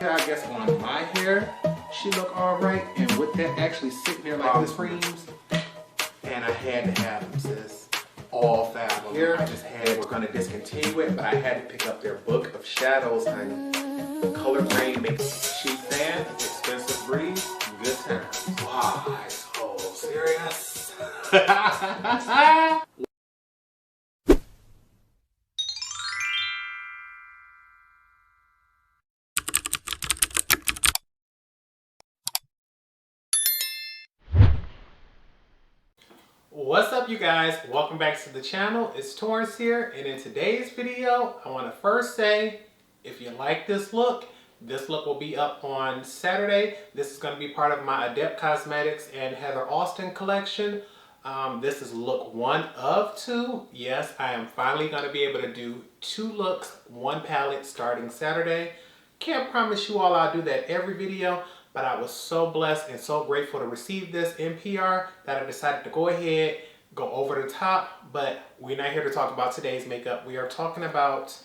I guess on my hair, she looked alright. And with that actually sitting there like this creams, and I had to have them, sis. All 5 of them. Here, I just had, we're gonna discontinue it, but I had to pick up their book of shadows, honey. Color grade makes cheap fan, expensive breeze, good times. Wow, so serious. What's up, you guys? Welcome back to the channel. It's Torrence here, and in today's video, I want to first say, if you like this look will be up on Saturday. This is going to be part of my Adept Cosmetics and Heather Austin collection. This is look 1 of 2. Yes, I am finally going to be able to do 2 looks, 1 palette starting Saturday. Can't promise you all I'll do that every video, but I was so blessed and so grateful to receive this in PR that I decided to go ahead, go over the top. But we're not here to talk about today's makeup. We are talking about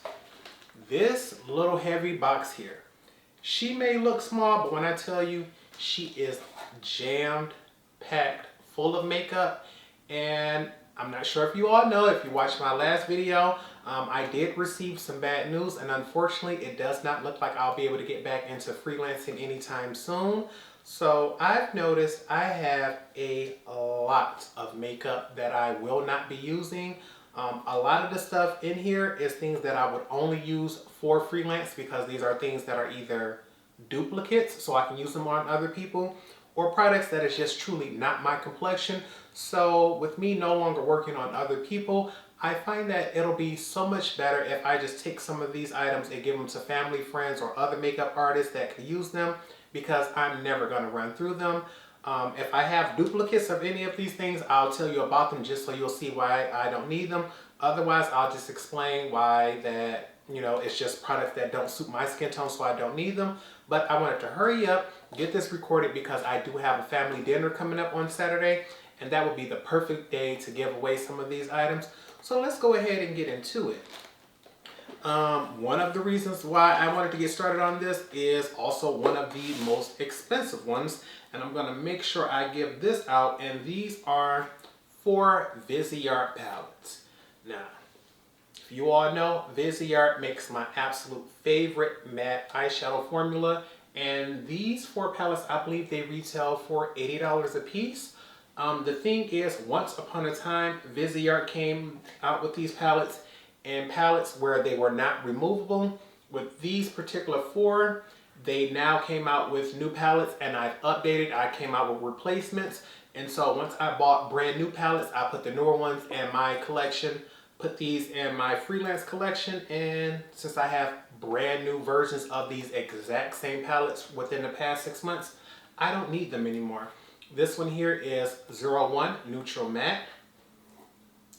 this little heavy box here. She may look small, but when I tell you, she is jammed, packed, full of makeup. And I'm not sure if you all know, if you watched my last video, I did receive some bad news, and unfortunately it does not look like I'll be able to get back into freelancing anytime soon. So I've noticed I have a lot of makeup that I will not be using. A lot of the stuff in here is things that I would only use for freelance, because these are things that are either duplicates so I can use them on other people, or products that is just truly not my complexion. So with me no longer working on other people, I find that it'll be so much better if I just take some of these items and give them to family, friends, or other makeup artists that could use them, because I'm never going to run through them. If I have duplicates of any of these things, I'll tell you about them just so you'll see why I don't need them. Otherwise, I'll just explain why that, you know, it's just products that don't suit my skin tone, so I don't need them. But I wanted to hurry up, get this recorded, because I do have a family dinner coming up on Saturday, and that would be the perfect day to give away some of these items. So let's go ahead and get into it. One of the reasons why I wanted to get started on this is also one of the most expensive ones, and I'm going to make sure I give this out, and these are 4 Viseart palettes. Now, if you all know, Viseart makes my absolute favorite matte eyeshadow formula, and these 4 palettes, I believe they retail for $80 a piece. The thing is, once upon a time, Viseart came out with these palettes and palettes where they were not removable. With these particular 4, they now came out with new palettes, and I've updated. I came out with replacements, and so once I bought brand new palettes, I put the newer ones in my collection, put these in my freelance collection, and since I have brand new versions of these exact same palettes within the past 6 months, I don't need them anymore. This one here is 01 Neutral Matte.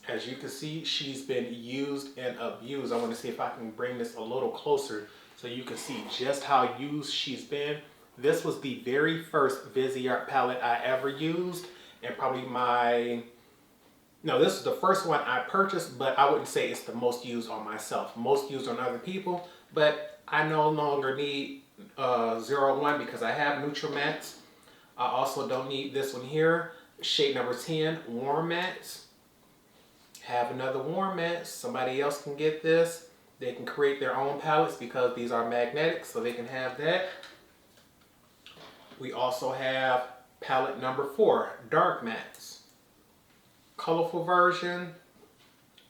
As you can see, she's been used and abused. I want to see if I can bring this a little closer so you can see just how used she's been. This was the very first Viseart palette I ever used, and probably this is the first one I purchased, but I wouldn't say it's the most used on myself. Most used on other people, but I no longer need 01 because I have Neutral Mattes. I also don't need this one here, shade number 10, Warm Mattes. Have another Warm Matte. Somebody else can get this. They can create their own palettes because these are magnetic, so they can have that. We also have palette number 4, Dark Mattes. Colorful version.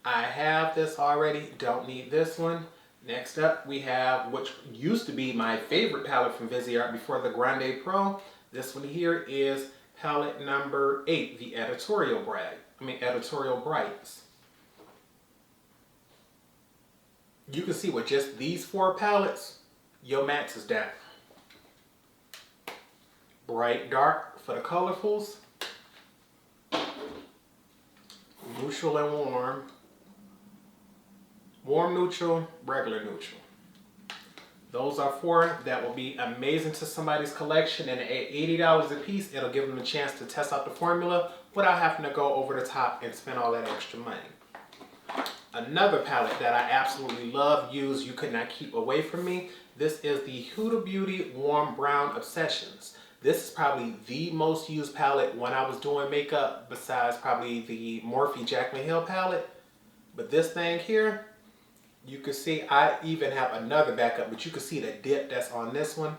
I have this already, don't need this one. Next up we have, which used to be my favorite palette from Viseart before the Grande Pro. This one here is palette number 8, the Editorial Brights. You can see with just these 4 palettes, your mattes is down. Bright dark for the colorfuls. Neutral and warm. Warm neutral, regular neutral. Those are 4 that will be amazing to somebody's collection, and at $80 a piece, it'll give them a chance to test out the formula without having to go over the top and spend all that extra money. Another palette that I absolutely love, use, you could not keep away from me. This is the Huda Beauty Warm Brown Obsessions. This is probably the most used palette when I was doing makeup, besides probably the Morphe Jaclyn Hill palette. But this thing here, you can see I even have another backup, but you can see the dip that's on this one.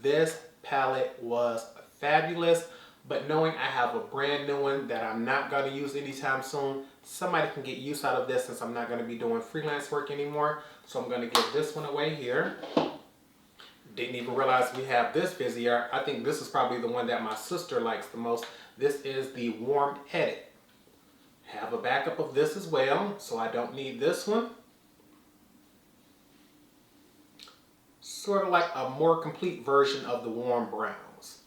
This palette was fabulous, but knowing I have a brand new one that I'm not going to use anytime soon, somebody can get use out of this since I'm not going to be doing freelance work anymore. So I'm going to give this one away here. Didn't even realize we have this Viseart. I think this is probably the one that my sister likes the most. This is the Warm Edit. Have a backup of this as well, so I don't need this one. Sort of like a more complete version of the Warm Browns.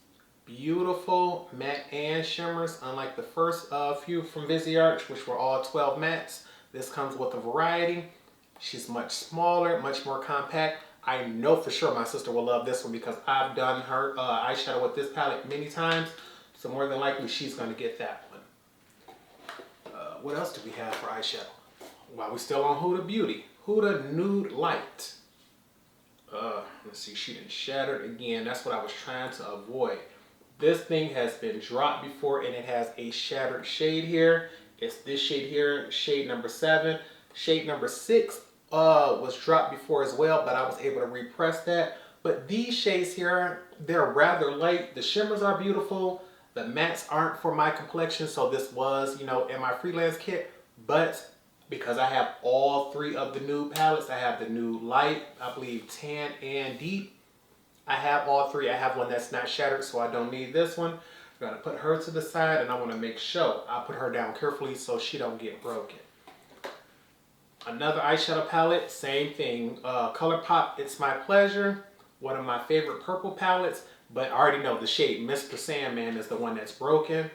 Beautiful matte and shimmers, unlike the first few from Viseart, which were all 12 mattes. This comes with a variety. She's much smaller, much more compact. I know for sure my sister will love this one because I've done her eyeshadow with this palette many times. So more than likely she's going to get that one. What else do we have for eyeshadow? While we're still on Huda Beauty. Huda Nude Light. Let's see, she didn't shatter it again. That's what I was trying to avoid. This thing has been dropped before and it has a shattered shade here. It's this shade here, shade number 7. Shade number 6 was dropped before as well, but I was able to repress that. But these shades here, they're rather light. The shimmers are beautiful. The mattes aren't for my complexion, so this was, you know, in my freelance kit. But because I have all 3 of the Nude palettes, I have the Nude Light, I believe Tan and Deep. I have all 3. I have one that's not shattered, so I don't need this one. I'm gonna put her to the side, and I wanna make sure I put her down carefully so she don't get broken. Another eyeshadow palette, same thing. ColourPop, It's My Pleasure. One of my favorite purple palettes, but I already know the shade Mr. Sandman is the one that's broken.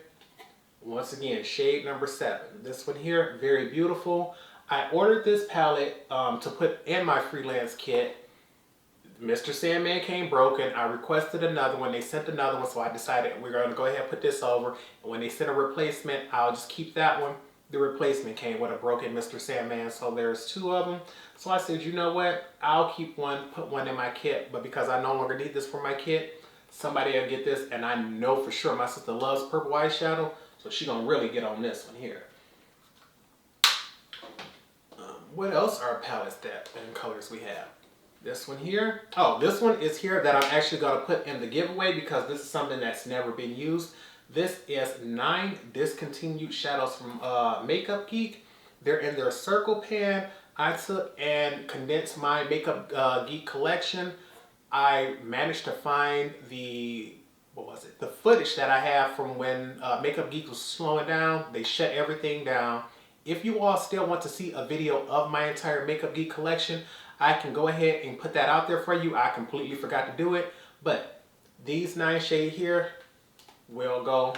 Once again, shade number 7. This one here, very beautiful. I ordered this palette to put in my freelance kit. Mr. Sandman came broken. I requested another one. They sent another one, so I decided we're going to go ahead and put this over. And when they sent a replacement, I'll just keep that one. The replacement came with a broken Mr. Sandman, so there's 2 of them. So I said, you know what? I'll keep one, put one in my kit, but because I no longer need this for my kit, somebody will get this, and I know for sure my sister loves purple eyeshadow, so she's gonna really get on this one here. What else are palettes that and colors we have? This one here. Oh, this one is here that I'm actually gonna put in the giveaway because this is something that's never been used. This is 9 discontinued shadows from Makeup Geek. They're in their circle pan. I took and condensed my Makeup Geek collection. I managed to find the, the footage that I have from when Makeup Geek was slowing down. They shut everything down. If you all still want to see a video of my entire Makeup Geek collection, I can go ahead and put that out there for you. I completely forgot to do it, but these 9 shades here will go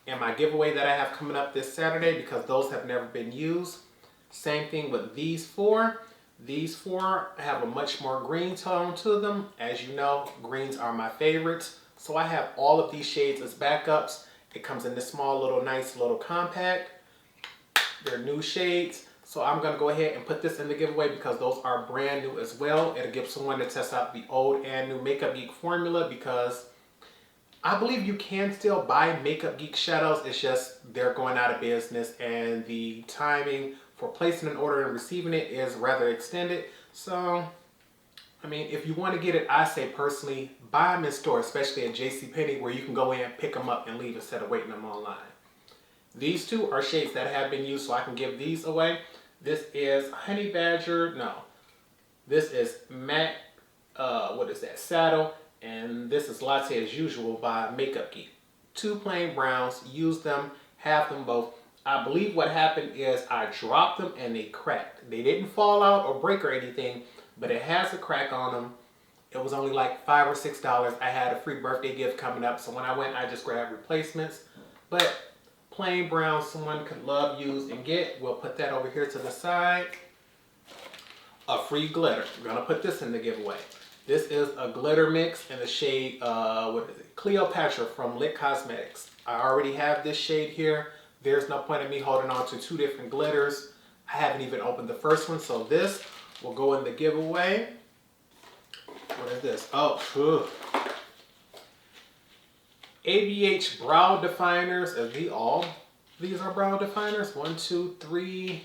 in my giveaway that I have coming up this Saturday because those have never been used. Same thing with these 4. These 4 have a much more green tone to them. As you know, greens are my favorites. So I have all of these shades as backups. It comes in this small little nice little compact. They're new shades. So I'm going to go ahead and put this in the giveaway because those are brand new as well. It'll give someone to test out the old and new Makeup Geek formula because I believe you can still buy Makeup Geek shadows. It's just they're going out of business and the timing for placing an order and receiving it is rather extended. So, I mean, if you want to get it, I say personally, buy them in store, especially at JCPenney where you can go in, pick them up and leave instead of waiting them online. These 2 are shades that have been used, so I can give these away. This is Honey Badger, no. This is Matte, Saddle. And this is Latte as Usual by Makeup Geek. 2 plain browns, use them, have them both. I believe what happened is I dropped them and they cracked. They didn't fall out or break or anything, but it has a crack on them. It was only like $5 or $6. I had a free birthday gift coming up, so when I went, I just grabbed replacements. But plain brown, someone could love, use, and get. We'll put that over here to the side. A free glitter. We're gonna put this in the giveaway. This is a glitter mix in the shade, Cleopatra from Lit Cosmetics. I already have this shade here. There's no point in me holding on to 2 different glitters. I I haven't even opened the first one, so this will go in the giveaway. What is this? Oh, phew. ABH brow definers. These are brow definers. 1, 2, 3,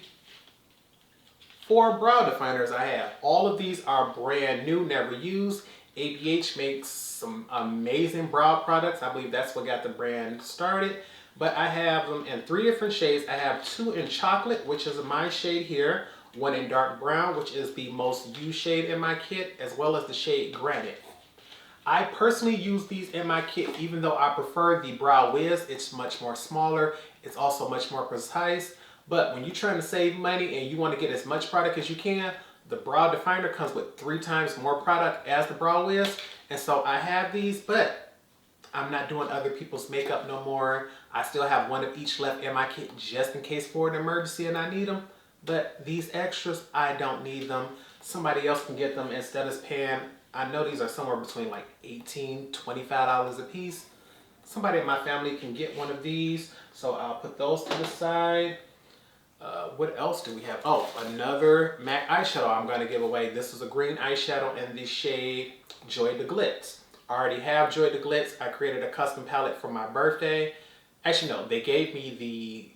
4 brow definers I have. All of these are brand new, never used. ABH makes some amazing brow products. I believe that's what got the brand started. But I have them in 3 different shades. I have 2 in chocolate, which is my shade here. 1 in dark brown, which is the most used shade in my kit, as well as the shade Granite. I personally use these in my kit, even though I prefer the Brow Wiz. It's much more smaller. It's also much more precise. But when you're trying to save money and you want to get as much product as you can, the brow definer comes with 3 times more product as the Brow Wiz. And so I have these, but I'm not doing other people's makeup no more. I still have 1 of each left in my kit just in case for an emergency and I need them. But these extras, I don't need them. Somebody else can get them instead of paying. I know these are somewhere between like $18, $25 a piece. Somebody in my family can get 1 of these. So I'll put those to the side. What else do we have? Oh, another MAC eyeshadow I'm going to give away. This is a green eyeshadow in the shade Joy de Glitz. I already have Joy de Glitz. I created a custom palette for my birthday. Actually, no, they gave me the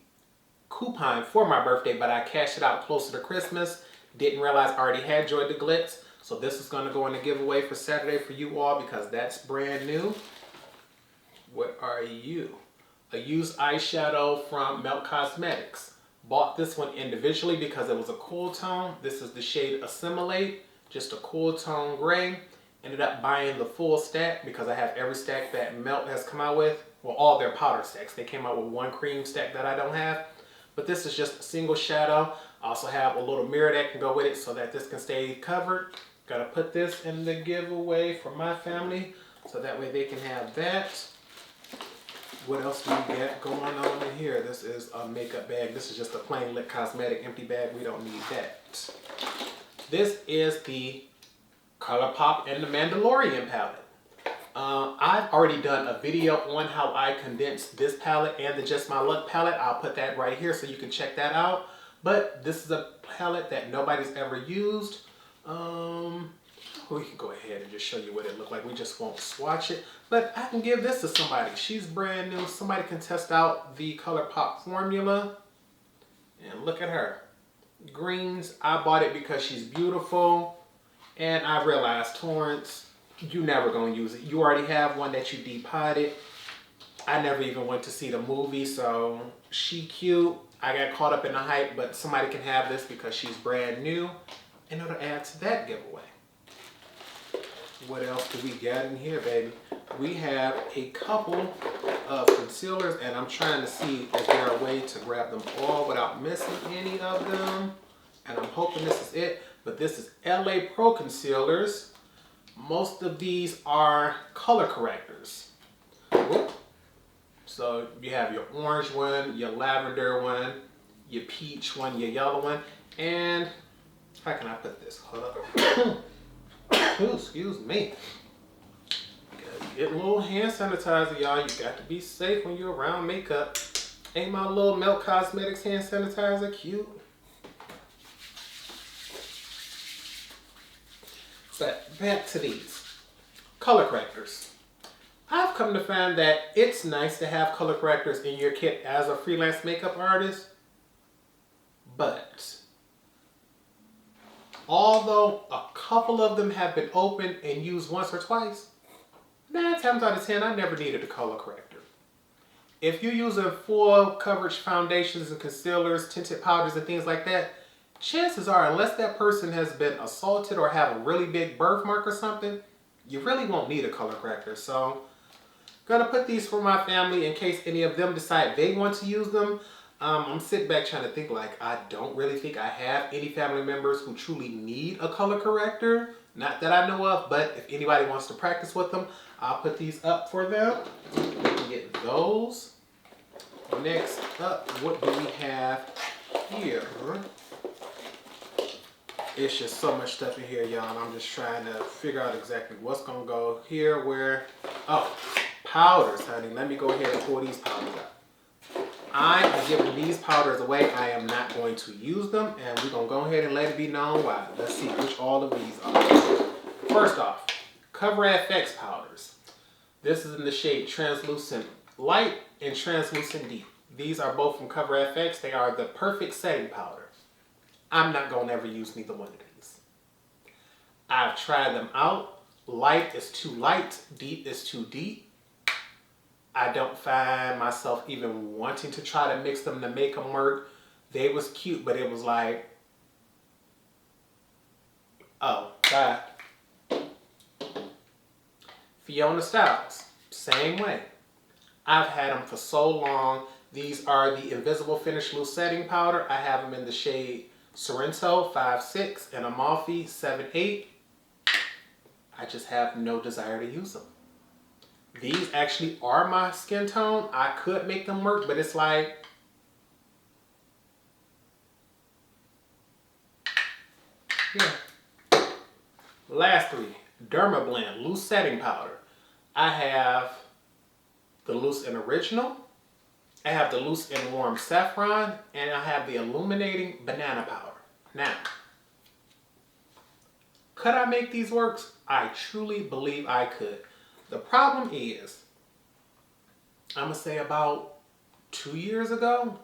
coupon for my birthday, but I cashed it out closer to Christmas. Didn't realize I already had Joy de Glitz. So this is going to go in the giveaway for Saturday for you all because that's brand new. What are you? A used eyeshadow from Melt Cosmetics. Bought this one individually because it was a cool tone. This is the shade Assimilate, just a cool tone gray. Ended up buying the full stack because I have every stack that Melt has come out with. Well, all their powder stacks. They came out with 1 cream stack that I don't have. But this is just a single shadow. I also have a little mirror that can go with it so that this can stay covered. Gotta put this in the giveaway for my family so that way they can have that. What else do we got going on in here? This is a makeup bag. This is just a plain Lit Cosmetic empty bag. We don't need that. This is the ColourPop and the Mandalorian palette. I've already done a video on how I condensed this palette and the Just My Luck palette. I'll put that right here so you can check that out. But this is a palette that nobody's ever used. We can go ahead and just show you what it looked like. We just won't swatch it. But I can give this to somebody. She's brand new. Somebody can test out the ColourPop formula. And look at her. Greens. I bought it because she's beautiful. And I realized, Torrence, you never gonna use it. You already have one that you depotted. I never even went to see the movie, so she cute. I got caught up in the hype, but somebody can have this because she's brand new. And it'll add to that giveaway. What else do we got in here, baby? We have a couple of concealers, and I'm trying to see if there's a way to grab them all without missing any of them. And I'm hoping this is it. But this is LA Pro concealers. Most of these are color correctors. Whoop. So you have your orange one, your lavender one, your peach one, your yellow one, and how can I put this? Hold up. Ooh, excuse me. Get a little hand sanitizer, y'all. You got to be safe when you're around makeup. Ain't my little Melt Cosmetics hand sanitizer cute? But back to these color correctors. I've come to find that it's nice to have color correctors in your kit as a freelance makeup artist, but although a couple of them have been opened and used once or twice, 9 times out of 10, I never needed a color corrector. If you're using full coverage foundations and concealers, tinted powders and things like that, chances are, unless that person has been assaulted or have a really big birthmark or something, you really won't need a color corrector. So, gonna put these for my family in case any of them decide they want to use them. I'm sitting back trying to think, like, I don't really think I have any family members who truly need a color corrector. Not that I know of, but if anybody wants to practice with them, I'll put these up for them. We can get those. Next up, what do we have here? It's just so much stuff in here, y'all, and I'm just trying to figure out exactly what's gonna go here, where. Oh, powders, honey. Let me go ahead and pull these powders out. I am giving these powders away. I am not going to use them, and we're going to go ahead and let it be known why. Let's see which all of these are. First off, Cover FX powders. This is in the shade Translucent Light and Translucent Deep. These are both from Cover FX. They are the perfect setting powder. I'm not going to ever use neither one of these. I've tried them out. Light is too light. Deep is too deep. I don't find myself even wanting to try to mix them to make them work. They was cute, but it was like, oh, God. Fiona Styles, same way. I've had them for so long. These are the Invisible Finish Loose Setting Powder. I have them in the shade Sorrento 5-6 and Amalfi 7-8. I just have no desire to use them. These actually are my skin tone. I could make them work, but it's like, yeah. Lastly, Derma Blend Loose Setting Powder. I have the Loose and Original. I have the Loose and Warm Saffron. And I have the Illuminating Banana Powder. Now, could I make these work? I truly believe I could. The problem is, I'm going to say about 2 years ago,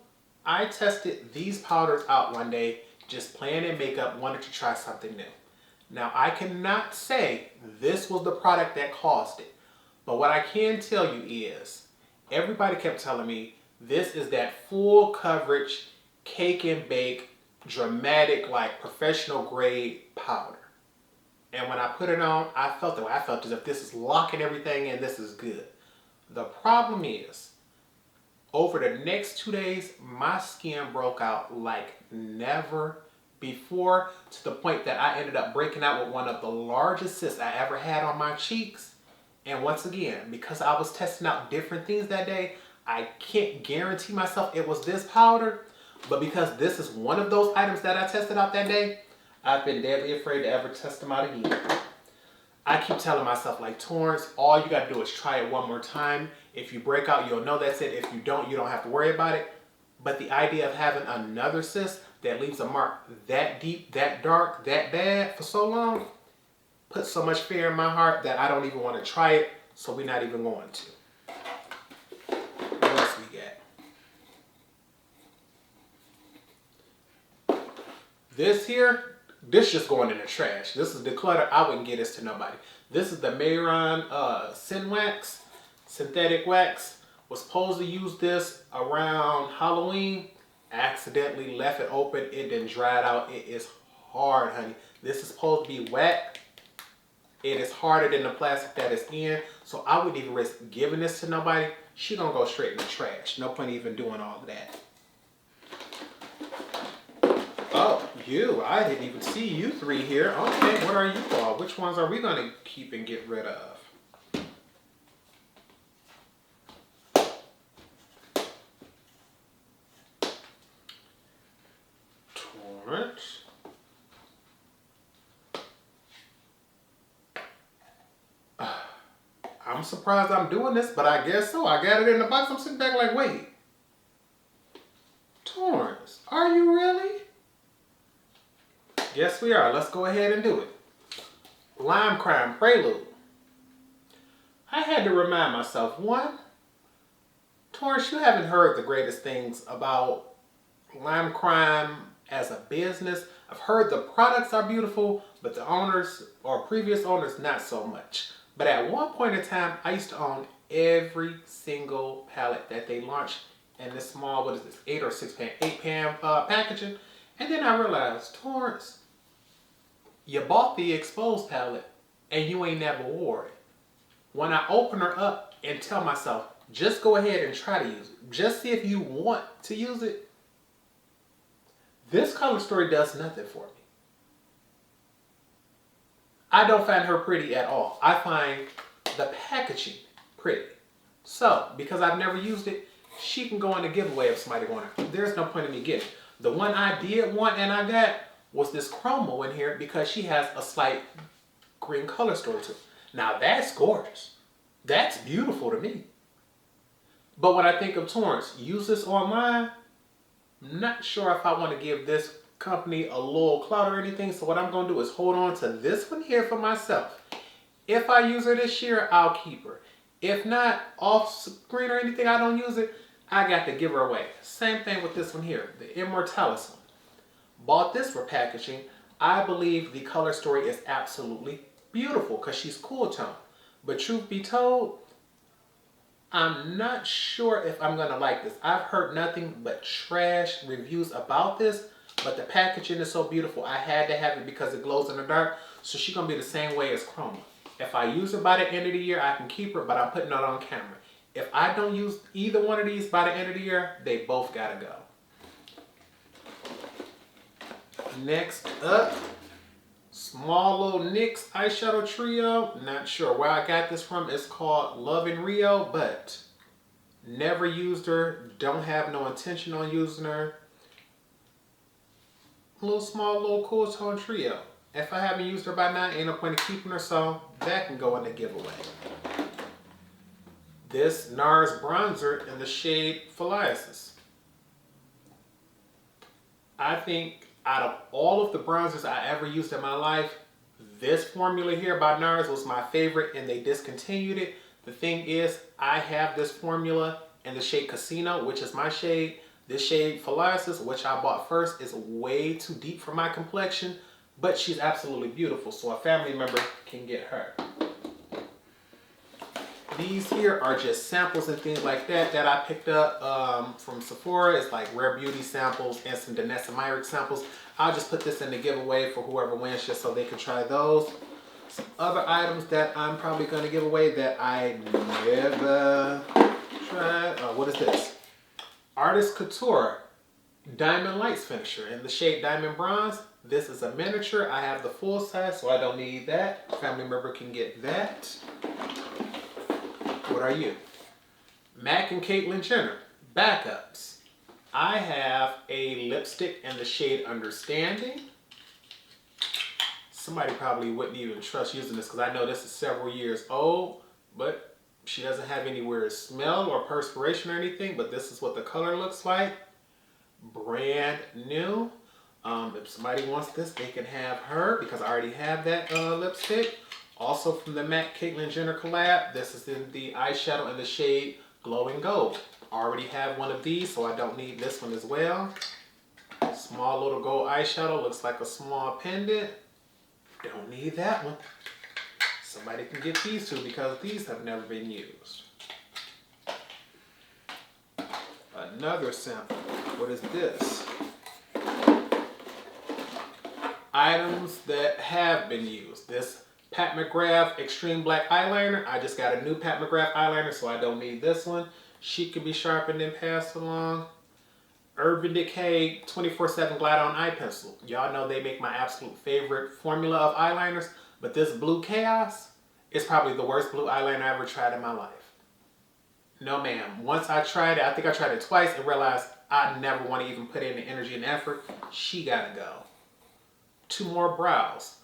I tested these powders out one day, just playing in makeup, wanted to try something new. Now, I cannot say this was the product that caused it, but what I can tell you is, everybody kept telling me, this is that full coverage, cake and bake, dramatic, like professional grade powder. And when I put it on, I felt the way I felt, as if this is locking everything in, this is good. The problem is, over the next 2 days, my skin broke out like never before, to the point that I ended up breaking out with one of the largest cysts I ever had on my cheeks. And once again, because I was testing out different things that day, I can't guarantee myself it was this powder, but because this is one of those items that I tested out that day, I've been deadly afraid to ever test them out again. I keep telling myself, like, Torrence, all you got to do is try it one more time. If you break out, you'll know that's it. If you don't have to worry about it. But the idea of having another cyst that leaves a mark that deep, that dark, that bad for so long, puts so much fear in my heart that I don't even want to try it. So we're not even going to. What else we got? This here. This just going in the trash. This is Declutter. I wouldn't get this to nobody. This is the Mayron Sin Wax, synthetic wax. Was supposed to use this around Halloween. Accidentally left it open. It then dried out. It is hard, honey. This is supposed to be wet. It is harder than the plastic that it's in. So I wouldn't even risk giving this to nobody. She gonna go straight in the trash. No point even doing all of that. Oh, you. I didn't even see you three here. Okay, what are you all? Which ones are we going to keep and get rid of? Torrence. I'm surprised I'm doing this, but I guess so. I got it in the box. I'm sitting back like, wait. Torrence, are you really? Yes, we are. Let's go ahead and do it. Lime Crime Prelude. I had to remind myself, one, Torrence, you haven't heard the greatest things about Lime Crime as a business. I've heard the products are beautiful, but the owners or previous owners, not so much. But at one point in time, I used to own every single palette that they launched in this small, what is this, 8 or 6 pan, 8 pan packaging. And then I realized, Torrence, you bought the exposed palette and you ain't never wore it. When I open her up and tell myself, just go ahead and try to use it. Just see if you want to use it. This color story does nothing for me. I don't find her pretty at all. I find the packaging pretty. So, because I've never used it, she can go in a giveaway if somebody wants it. There's no point in me getting it. The one I did want and I got was this chromo in here because she has a slight green color story to it. Now that's gorgeous. That's beautiful to me. But when I think of Torrence, use this online. I'm not sure if I want to give this company a little clout or anything. So what I'm going to do is hold on to this one here for myself. If I use her this year, I'll keep her. If not, off screen or anything, I don't use it, I got to give her away. Same thing with this one here, the Immortalis one. Bought this for packaging. I believe the color story is absolutely beautiful because she's cool tone. But truth be told, I'm not sure if I'm going to like this. I've heard nothing but trash reviews about this, but the packaging is so beautiful. I had to have it because it glows in the dark. So she's going to be the same way as Chroma. If I use her by the end of the year, I can keep her, but I'm putting it on camera. If I don't use either one of these by the end of the year, they both got to go. Next up, small little NYX eyeshadow trio. Not sure where I got this from. It's called Love in Rio, but never used her. Don't have no intention on using her. A little small, little cool tone trio. If I haven't used her by now, ain't no point in keeping her, so that can go in the giveaway. This NARS bronzer in the shade Philiasis. I think out of all of the bronzers I ever used in my life, this formula here by NARS was my favorite and they discontinued it. The thing is, I have this formula in the shade Casino, which is my shade. This shade Philiasis, which I bought first, is way too deep for my complexion, but she's absolutely beautiful, so a family member can get her. These here are just samples and things like that that I picked up from Sephora. It's like Rare Beauty samples and some Danessa Myricks samples. I'll just put this in the giveaway for whoever wins just so they can try those. Some other items that I'm probably going to give away that I never tried. What is this? Artist Couture Diamond Lights Finisher in the shade Diamond Bronze. This is a miniature. I have the full size, so I don't need that. Family member can get that. What are you? Mac and Caitlyn Jenner backups. I have a lipstick in the shade Understanding. Somebody probably wouldn't even trust using this because I know this is several years old, but she doesn't have any weird smell or perspiration or anything, but this is what the color looks like. Brand new. If somebody wants this, they can have her because I already have that lipstick. Also from the MAC Caitlyn Jenner collab, this is in the eyeshadow in the shade Glowing Gold. Already have one of these, so I don't need this one as well. Small little gold eyeshadow, looks like a small pendant. Don't need that one. Somebody can get these two because these have never been used. Another sample. What is this? Items that have been used. This Pat McGrath Extreme Black Eyeliner. I just got a new Pat McGrath eyeliner, so I don't need this one. She can be sharpened and passed along. Urban Decay 24/7 Glide On Eye Pencil. Y'all know they make my absolute favorite formula of eyeliners, but this Blue Chaos is probably the worst blue eyeliner I ever tried in my life. No ma'am. Once I tried it, I think I tried it twice and realized I never want to even put in the energy and effort. She gotta go. Two more brows.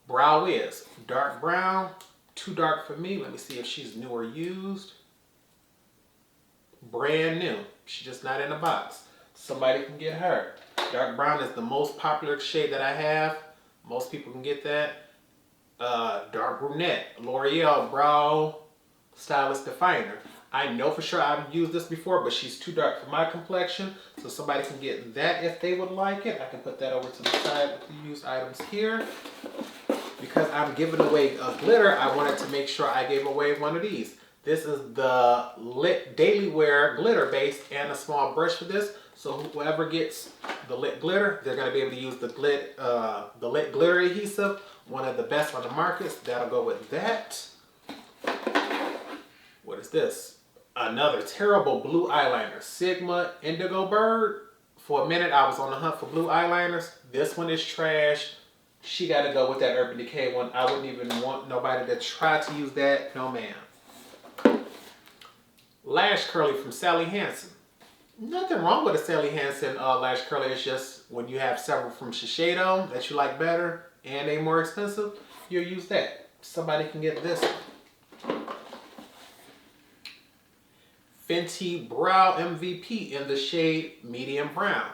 Brow Wiz, dark brown, too dark for me. Let me see if she's new or used. Brand new. She's just not in a box. Somebody can get her. Dark brown is the most popular shade that I have. Most people can get that. Dark brunette, L'Oreal Brow Stylist Definer. I know for sure I've used this before, but she's too dark for my complexion. So somebody can get that if they would like it. I can put that over to the side with the used items here. Because I'm giving away a glitter, I wanted to make sure I gave away one of these. This is the Lit Daily Wear glitter base and a small brush for this. So whoever gets the Lit glitter, they're going to be able to use the Lit glitter adhesive, one of the best on the market. That'll go with that. What is this? Another terrible blue eyeliner, Sigma Indigo Bird. For a minute, I was on the hunt for blue eyeliners. This one is trash. She got to go with that Urban Decay one. I wouldn't even want nobody to try to use that. No, ma'am. Lash Curly from Sally Hansen. Nothing wrong with a Sally Hansen lash curler. It's just when you have several from Shiseido that you like better and they more expensive, you'll use that. Somebody can get this one. Fenty Brow MVP in the shade medium brown.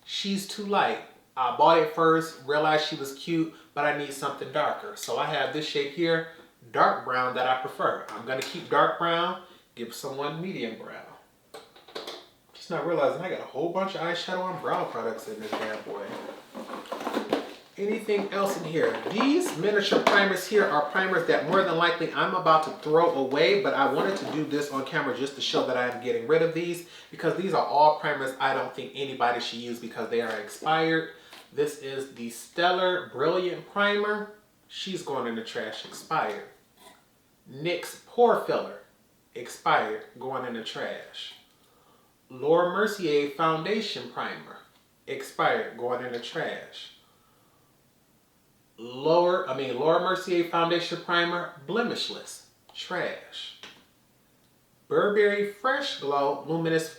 She's too light. I bought it first, realized she was cute, but I need something darker. So I have this shade here, dark brown, that I prefer. I'm gonna keep dark brown, give someone medium brown. Just not realizing I got a whole bunch of eyeshadow and brow products in this bad boy. Anything else in here? These miniature primers here are primers that more than likely I'm about to throw away, but I wanted to do this on camera just to show that I'm getting rid of these, because these are all primers I don't think anybody should use because they are expired. This is the Stellar Brilliant Primer. She's going in the trash, expired. NYX Pore Filler, expired, going in the trash. Laura Mercier Foundation Primer, expired, going in the trash. Laura Mercier Foundation Primer, blemishless, trash. Burberry Fresh Glow Luminous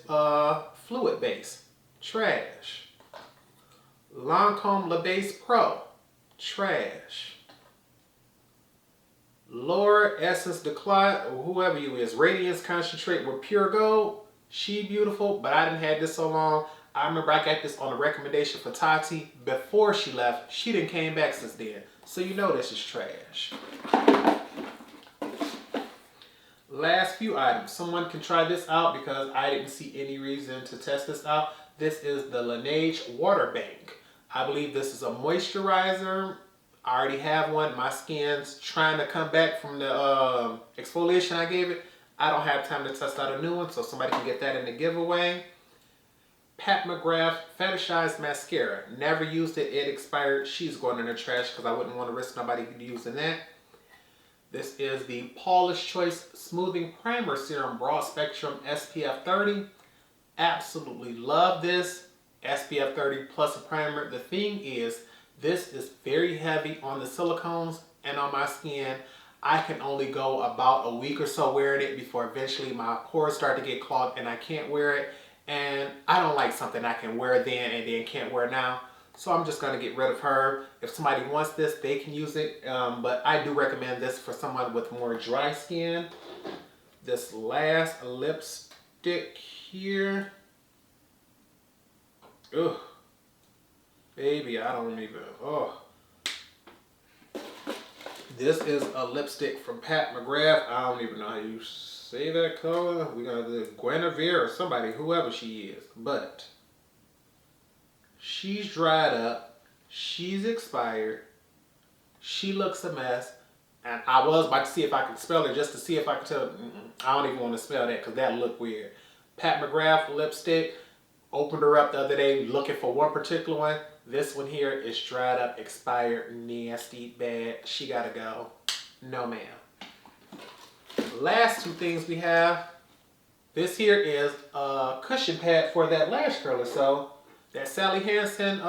Fluid Base, trash. Lancome La Base Pro, trash. Laura Essence Declutter, or whoever you is, Radiance Concentrate with Pure Gold. She beautiful, but I didn't have this so long. I remember I got this on a recommendation for Tati before she left. She didn't came back since then. So you know this is trash. Last few items. Someone can try this out because I didn't see any reason to test this out. This is the Laneige Water Bank. I believe this is a moisturizer. I already have one. My skin's trying to come back from the exfoliation I gave it. I don't have time to test out a new one, so somebody can get that in the giveaway. Pat McGrath Fetishized Mascara. Never used it. It expired. She's going in the trash because I wouldn't want to risk nobody using that. This is the Paula's Choice Smoothing Primer Serum Broad Spectrum SPF 30. Absolutely love this. SPF 30 plus a primer. The thing is, this is very heavy on the silicones and on my skin. I can only go about a week or so wearing it before eventually my pores start to get clogged and I can't wear it. And I don't like something I can wear then and then can't wear now. So I'm just going to get rid of her. If somebody wants this, they can use it. But I do recommend this for someone with more dry skin. This last lipstick here. Ugh. Baby, I don't even, oh. This is a lipstick from Pat McGrath. I don't even know how you say that color. We're going to do Guinevere or somebody, whoever she is. But she's dried up. She's expired. She looks a mess. And I was about to see if I could spell it just to see if I could tell. I don't even want to spell that because that looked weird. Pat McGrath lipstick. Opened her up the other day looking for one particular one. This one here is dried up, expired, nasty, bad. She gotta go. No ma'am. Last two things we have. This here is a cushion pad for that lash curler. So that Sally Hansen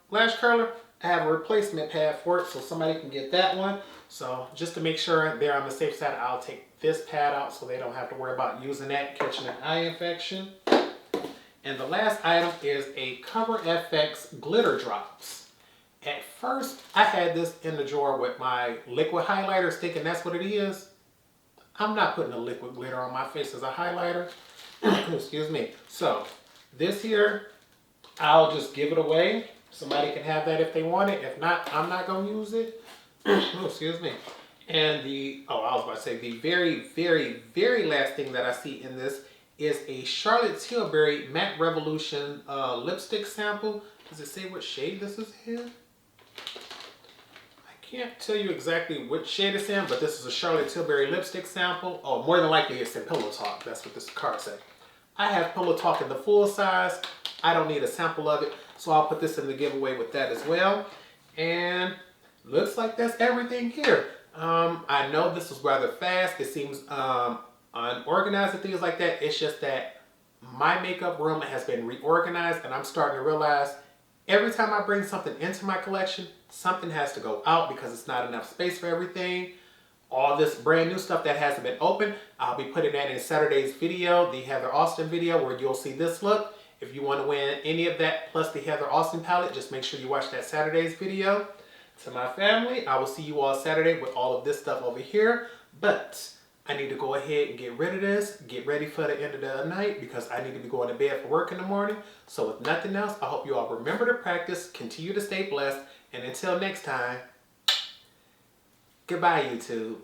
lash curler, I have a replacement pad for it so somebody can get that one. So just to make sure they're on the safe side, I'll take this pad out so they don't have to worry about using that, catching an eye infection. And the last item is a Cover FX glitter drops. At first, I had this in the drawer with my liquid highlighters thinking that's what it is. I'm not putting a liquid glitter on my face as a highlighter. Excuse me. So, this here, I'll just give it away. Somebody can have that if they want it. If not, I'm not going to use it. Excuse me. And I was about to say, the very, very, very last thing that I see in this is a Charlotte Tilbury Matte Revolution lipstick sample. Does it say what shade this is in? I can't tell you exactly which shade it's in, but this is a Charlotte Tilbury lipstick sample. Oh, more than likely it's in Pillow Talk. That's what this card says. I have Pillow Talk in the full size. I don't need a sample of it, so I'll put this in the giveaway with that as well. And looks like that's everything here. I know this was rather fast. It seems unorganized and things like that. It's just that my makeup room has been reorganized and I'm starting to realize every time I bring something into my collection, something has to go out because it's not enough space for everything. All this brand new stuff that hasn't been opened, I'll be putting that in Saturday's video, the Heather Austin video, where you'll see this look. If you want to win any of that plus the Heather Austin palette, just make sure you watch that Saturday's video. To my family, I will see you all Saturday with all of this stuff over here. But I need to go ahead and get rid of this, get ready for the end of the night because I need to be going to bed for work in the morning. So with nothing else, I hope you all remember to practice, continue to stay blessed, and until next time, goodbye YouTube.